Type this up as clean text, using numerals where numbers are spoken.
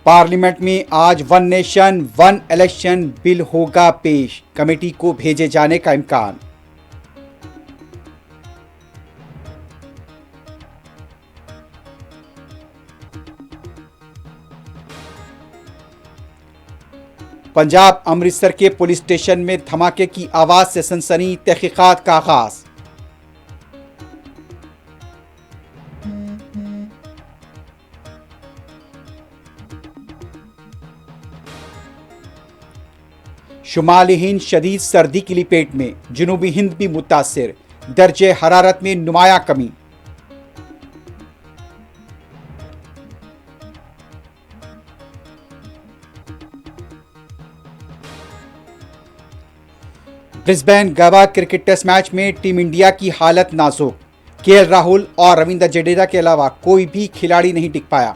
Parliament में आज one nation one election bill होगा पेश, कमेटी को भेजे जाने का इम्कान। पंजाब अमृतसर के पुलिस स्टेशन में धमाके की आवाज से सनसनी, तहकीकात का आगाज। शुमाली हिंद शदीद सर्दी की लपेट में, जनूबी हिंद भी मुतासिर, दर्जे हरारत में नुमाया कमी। ब्रिस्बेन गवा क्रिकेट टेस्ट मैच में टीम इंडिया की हालत नाजुक, केएल राहुल और रविंद्र जडेजा के अलावा कोई भी खिलाड़ी नहीं टिक पाया।